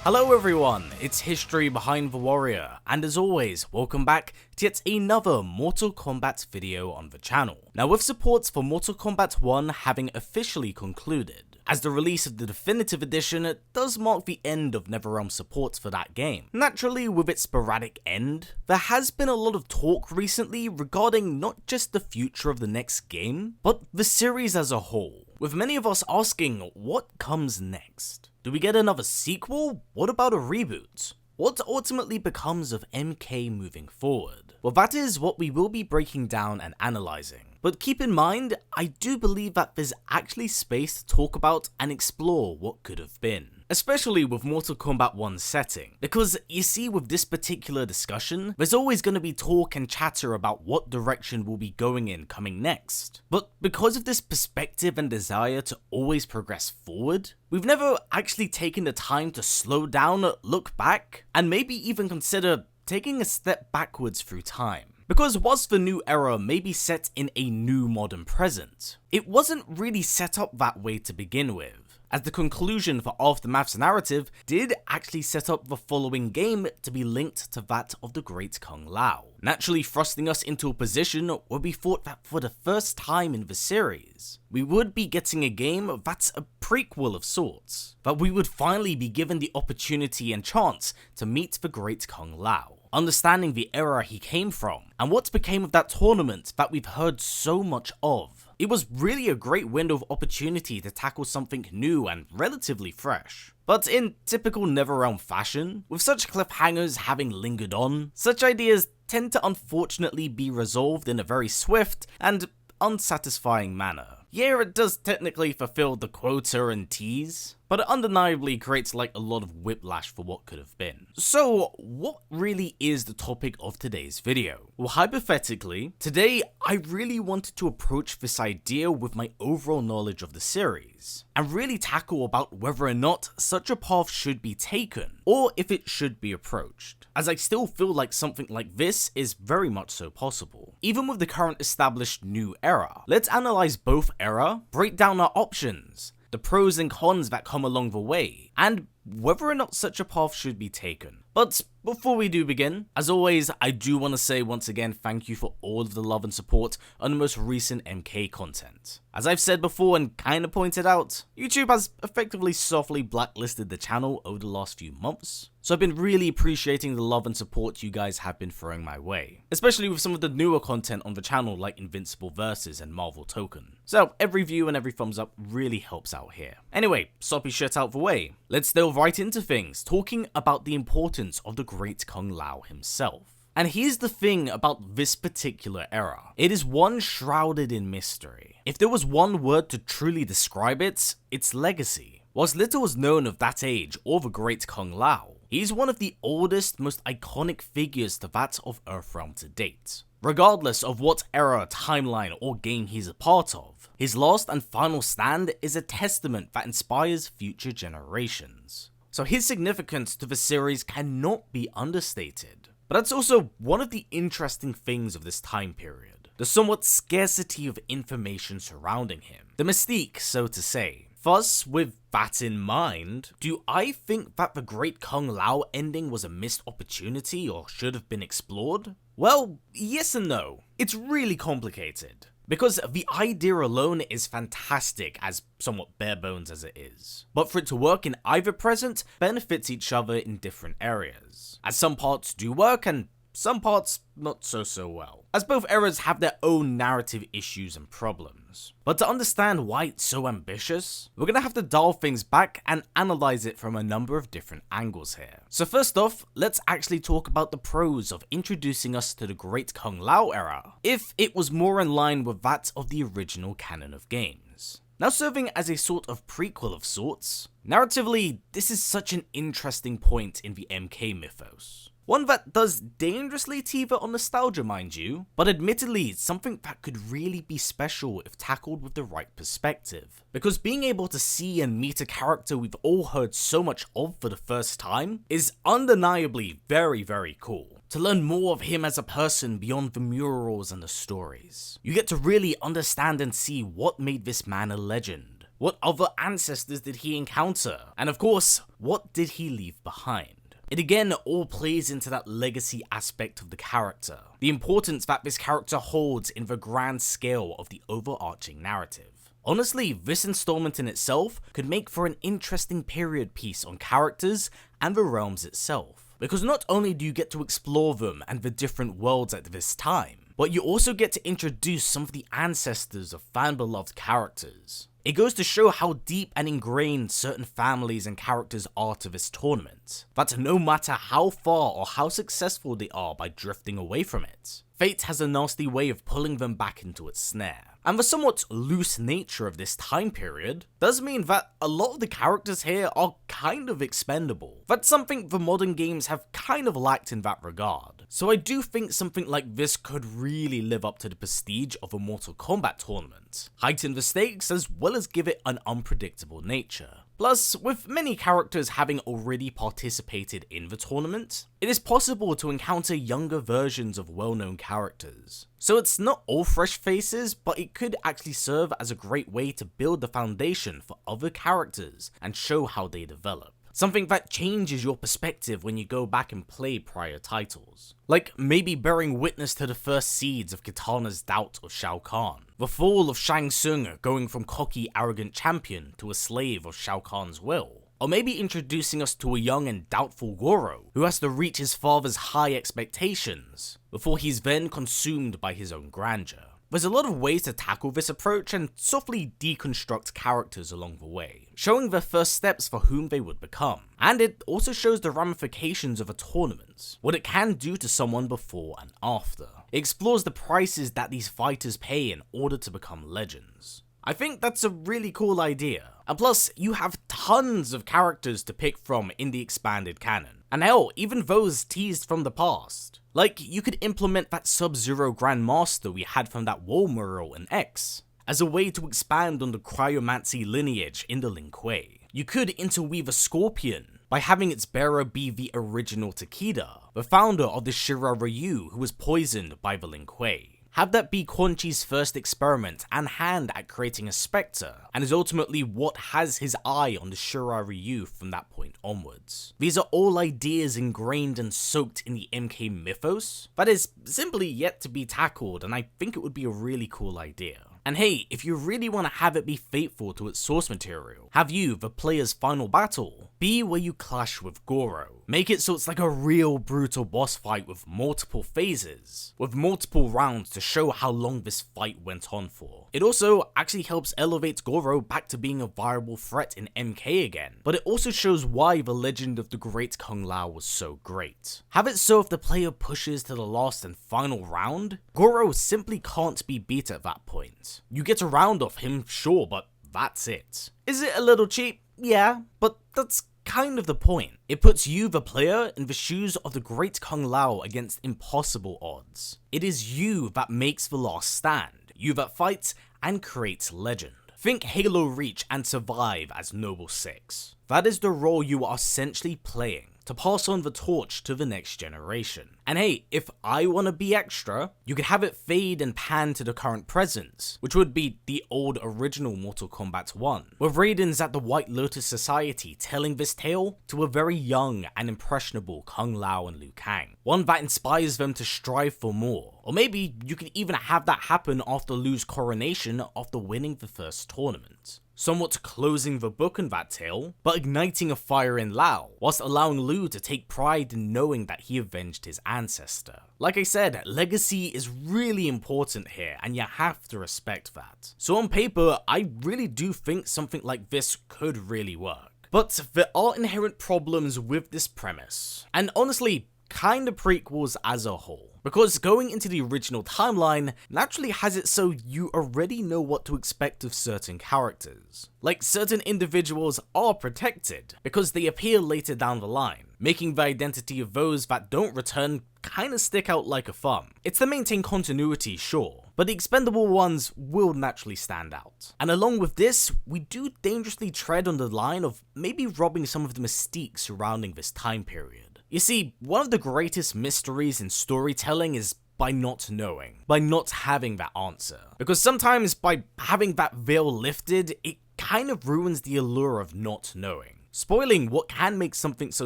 Hello everyone, it's History Behind the Warrior, and as always, welcome back to yet another Mortal Kombat video on the channel. Now with supports for Mortal Kombat 1 having officially concluded, as the release of the definitive edition does mark the end of NetherRealm supports for that game. Naturally, with its sporadic end, there has been a lot of talk recently regarding not just the future of the next game, but the series as a whole, with many of us asking what comes next. Do we get another sequel? What about a reboot? What ultimately becomes of MK moving forward? Well, that is what we will be breaking down and analysing. But keep in mind, I do believe that there's actually space to talk about and explore what could have been. Especially with Mortal Kombat 1's setting, because you see with this particular discussion, there's always going to be talk and chatter about what direction we'll be going in coming next. But because of this perspective and desire to always progress forward, we've never actually taken the time to slow down, look back, and maybe even consider taking a step backwards through time. Because whilst the new era may be set in a new modern present, it wasn't really set up that way to begin with, as the conclusion for Aftermath's narrative did actually set up the following game to be linked to that of the great Kung Lao, naturally thrusting us into a position where we thought that for the first time in the series, we would be getting a game that's a prequel of sorts, that we would finally be given the opportunity and chance to meet the great Kung Lao, understanding the era he came from, and what became of that tournament that we've heard so much of. It was really a great window of opportunity to tackle something new and relatively fresh. But in typical NetherRealm fashion, with such cliffhangers having lingered on, such ideas tend to unfortunately be resolved in a very swift and unsatisfying manner. Yeah, it does technically fulfill the quota and tease, but it undeniably creates like a lot of whiplash for what could have been. So what really is the topic of today's video? Well, hypothetically, today I really wanted to approach this idea with my overall knowledge of the series, and really tackle about whether or not such a path should be taken, or if it should be approached, as I still feel like something like this is very much so possible. Even with the current established new era, let's analyze both era, break down our options, the pros and cons that come along the way, and whether or not such a path should be taken. But before we do begin, as always, I do want to say once again thank you for all of the love and support on the most recent MK content. As I've said before and kinda pointed out, YouTube has effectively softly blacklisted the channel over the last few months, so I've been really appreciating the love and support you guys have been throwing my way, especially with some of the newer content on the channel like Invincible Versus and Marvel Token. So every view and every thumbs up really helps out here. Anyway, soppy shit out the way, let's delve right into things, talking about the importance of the great Kung Lao himself. And here's the thing about this particular era. It is one shrouded in mystery. If there was one word to truly describe it, it's legacy. Whilst little is known of that age or the great Kung Lao, he's one of the oldest, most iconic figures to that of Earthrealm to date. Regardless of what era, timeline, or game he's a part of, his last and final stand is a testament that inspires future generations. So his significance to the series cannot be understated. But that's also one of the interesting things of this time period, the somewhat scarcity of information surrounding him, the mystique, so to say. Thus, with that in mind, do I think that the great Kung Lao ending was a missed opportunity or should have been explored? Well, yes and no. It's really complicated, because the idea alone is fantastic, as somewhat bare bones as it is. But for it to work in either present benefits each other in different areas, as some parts do work and some parts not so well, as both eras have their own narrative issues and problems. But to understand why it's so ambitious, we're gonna have to dial things back and analyze it from a number of different angles here. So first off, let's actually talk about the pros of introducing us to the great Kung Lao era, if it was more in line with that of the original canon of games. Now serving as a sort of prequel of sorts, narratively, this is such an interesting point in the MK mythos. One that does dangerously teeter on nostalgia, mind you, but admittedly it's something that could really be special if tackled with the right perspective. Because being able to see and meet a character we've all heard so much of for the first time is undeniably very cool. To learn more of him as a person beyond the murals and the stories. You get to really understand and see what made this man a legend. What other ancestors did he encounter? And of course, what did he leave behind? It again all plays into that legacy aspect of the character, the importance that this character holds in the grand scale of the overarching narrative. Honestly, this installment in itself could make for an interesting period piece on characters and the realms itself, because not only do you get to explore them and the different worlds at this time, but you also get to introduce some of the ancestors of fan-beloved characters. It goes to show how deep and ingrained certain families and characters are to this tournament, that no matter how far or how successful they are by drifting away from it, fate has a nasty way of pulling them back into its snare. And the somewhat loose nature of this time period does mean that a lot of the characters here are kind of expendable. That's something the modern games have kind of lacked in that regard. So I do think something like this could really live up to the prestige of a Mortal Kombat tournament, heighten the stakes as well as give it an unpredictable nature. Plus, with many characters having already participated in the tournament, it is possible to encounter younger versions of well-known characters. So it's not all fresh faces, but it could actually serve as a great way to build the foundation for other characters and show how they develop. Something that changes your perspective when you go back and play prior titles. Like maybe bearing witness to the first seeds of Kitana's doubt of Shao Kahn, the fall of Shang Tsung going from cocky, arrogant champion to a slave of Shao Kahn's will. Or maybe introducing us to a young and doubtful Goro, who has to reach his father's high expectations, before he's then consumed by his own grandeur. There's a lot of ways to tackle this approach and softly deconstruct characters along the way, showing their first steps for whom they would become. And it also shows the ramifications of a tournament, what it can do to someone before and after. It explores the prices that these fighters pay in order to become legends. I think that's a really cool idea. And plus, you have tons of characters to pick from in the expanded canon. And hell, even those teased from the past. Like, you could implement that Sub-Zero Grandmaster we had from that wall mural in X, as a way to expand on the cryomancy lineage in the Lin Kuei. You could interweave a Scorpion by having its bearer be the original Takeda, the founder of the Shira Ryu who was poisoned by the Lin Kuei. Have that be Quan Chi's first experiment and hand at creating a Spectre, and is ultimately what has his eye on the Shira Ryu from that point onwards. These are all ideas ingrained and soaked in the MK mythos that is simply yet to be tackled, and I think it would be a really cool idea. And hey, if you really want to have it be faithful to its source material, have you, the player's final battle, be where you clash with Goro. Make it so it's like a real brutal boss fight with multiple phases, with multiple rounds to show how long this fight went on for. It also actually helps elevate Goro back to being a viable threat in MK again, but it also shows why the legend of the great Kung Lao was so great. Have it so if the player pushes to the last and final round, Goro simply can't be beat at that point. You get a round off him, sure, but that's it. Is it a little cheap? Yeah, but that's kind of the point. It puts you, the player, in the shoes of the great Kung Lao against impossible odds. It is you that makes the last stand, you that fights and creates legend. Think Halo Reach and Survive as Noble 6. That is the role you are essentially playing to pass on the torch to the next generation. And hey, if I want to be extra, you could have it fade and pan to the current present, which would be the old original Mortal Kombat 1, with Raiden's at the White Lotus Society telling this tale to a very young and impressionable Kung Lao and Liu Kang, one that inspires them to strive for more. Or maybe you could even have that happen after Liu's coronation after winning the first tournament, somewhat closing the book on that tale, but igniting a fire in Lao, whilst allowing Liu to take pride in knowing that he avenged his ancestor. Like I said, legacy is really important here, and you have to respect that. So on paper, I really do think something like this could really work. But there are inherent problems with this premise, and honestly, kinda prequels as a whole. Because going into the original timeline naturally has it so you already know what to expect of certain characters. Like, certain individuals are protected because they appear later down the line, making the identity of those that don't return kinda stick out like a thumb. It's to maintain continuity, sure, but the expendable ones will naturally stand out. And along with this, we do dangerously tread on the line of maybe robbing some of the mystique surrounding this time period. You see, one of the greatest mysteries in storytelling is by not knowing, by not having that answer. Because sometimes by having that veil lifted, it kind of ruins the allure of not knowing, spoiling what can make something so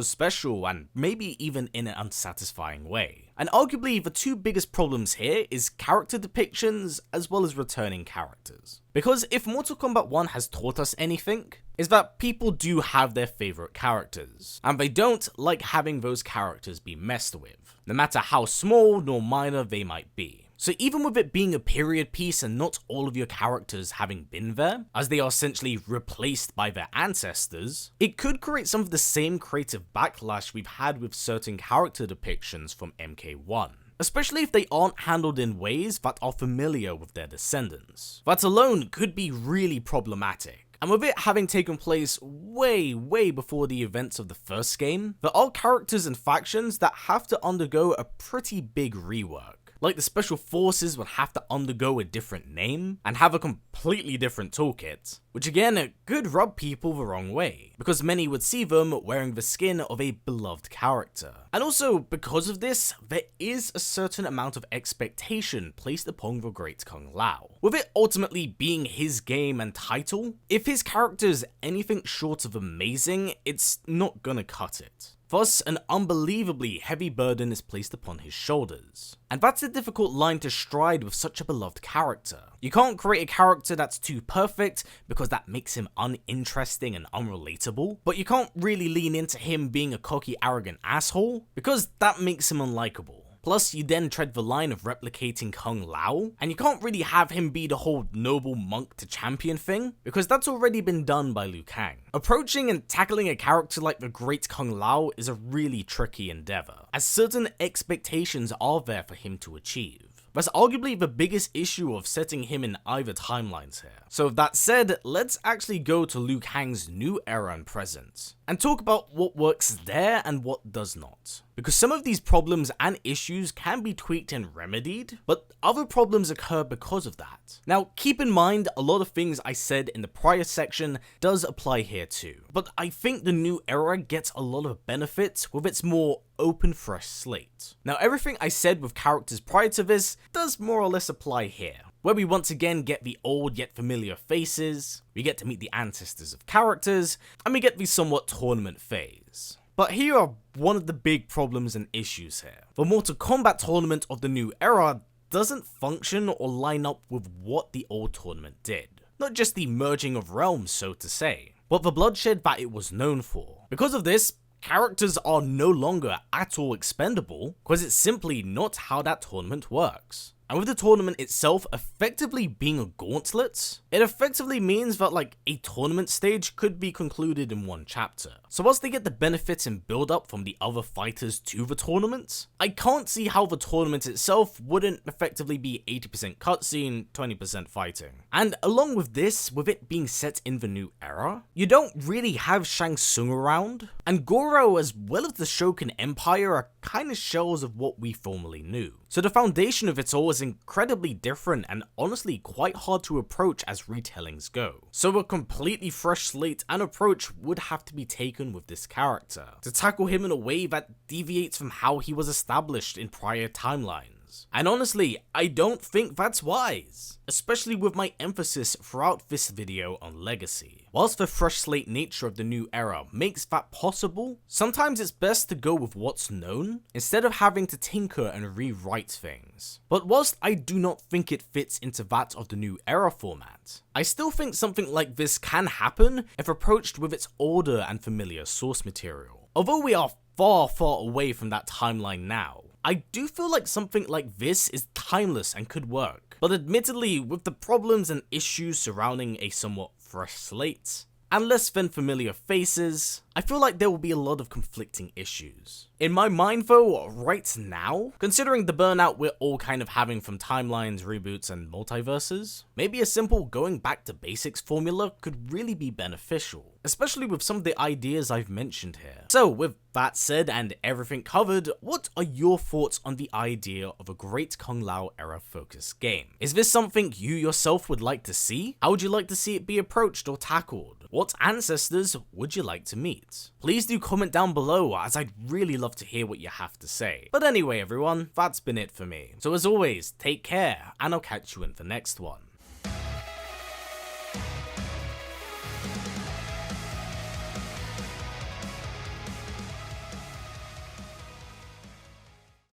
special and maybe even in an unsatisfying way. And arguably the two biggest problems here is character depictions as well as returning characters. Because if Mortal Kombat 1 has taught us anything, is that people do have their favorite characters, and they don't like having those characters be messed with, no matter how small nor minor they might be. So even with it being a period piece and not all of your characters having been there, as they are essentially replaced by their ancestors, it could create some of the same creative backlash we've had with certain character depictions from MK1. Especially if they aren't handled in ways that are familiar with their descendants. That alone could be really problematic. And with it having taken place way before the events of the first game, there are characters and factions that have to undergo a pretty big rework. Like the special forces would have to undergo a different name and have a completely different toolkit, which again could rub people the wrong way, because many would see them wearing the skin of a beloved character. And also, because of this, there is a certain amount of expectation placed upon the great Kung Lao. With it ultimately being his game and title, if his character is anything short of amazing, it's not gonna cut it. Thus, an unbelievably heavy burden is placed upon his shoulders. And that's a difficult line to stride with such a beloved character. You can't create a character that's too perfect because that makes him uninteresting and unrelatable, but you can't really lean into him being a cocky, arrogant asshole because that makes him unlikable. Plus, you then tread the line of replicating Kung Lao, and you can't really have him be the whole noble monk to champion thing, because that's already been done by Liu Kang. Approaching and tackling a character like the great Kung Lao is a really tricky endeavor, as certain expectations are there for him to achieve. That's arguably the biggest issue of setting him in either timelines here. So with that said, let's actually go to Liu Kang's new era and present, and talk about what works there and what does not. Because some of these problems and issues can be tweaked and remedied, but other problems occur because of that. Now keep in mind, a lot of things I said in the prior section does apply here too, but I think the new era gets a lot of benefits with its more open fresh slate. Now everything I said with characters prior to this does more or less apply here, where we once again get the old yet familiar faces, we get to meet the ancestors of characters, and we get the somewhat tournament phase. But here are one of the big problems and issues here. The Mortal Kombat tournament of the new era doesn't function or line up with what the old tournament did. Not just the merging of realms, so to say, but the bloodshed that it was known for. Because of this, characters are no longer at all expendable, because it's simply not how that tournament works. And with the tournament itself effectively being a gauntlet, it effectively means that like a tournament stage could be concluded in one chapter. So whilst they get the benefits and build up from the other fighters to the tournament, I can't see how the tournament itself wouldn't effectively be 80% cutscene, 20% fighting. And along with this, with it being set in the new era, you don't really have Shang Tsung around, and Goro as well as the Shogun Empire are kind of shells of what we formerly knew. So the foundation of it all is incredibly different and honestly quite hard to approach as retellings go. So a completely fresh slate and approach would have to be taken with this character, to tackle him in a way that deviates from how he was established in prior timelines. And honestly, I don't think that's wise, especially with my emphasis throughout this video on legacy. Whilst the fresh slate nature of the new era makes that possible, sometimes it's best to go with what's known, instead of having to tinker and rewrite things. But whilst I do not think it fits into that of the new era format, I still think something like this can happen if approached with its older and familiar source material. Although we are far away from that timeline now, I do feel like something like this is timeless and could work, but admittedly with the problems and issues surrounding a somewhat fresh slate, and less than familiar faces, I feel like there will be a lot of conflicting issues. In my mind though, right now, considering the burnout we're all kind of having from timelines, reboots, and multiverses, maybe a simple going back to basics formula could really be beneficial, especially with some of the ideas I've mentioned here. So with that said and everything covered, what are your thoughts on the idea of a great Kung Lao era focused game? Is this something you yourself would like to see? How would you like to see it be approached or tackled? What ancestors would you like to meet? Please do comment down below, as I'd really love to hear what you have to say. But anyway everyone, that's been it for me. So as always, take care, and I'll catch you in the next one.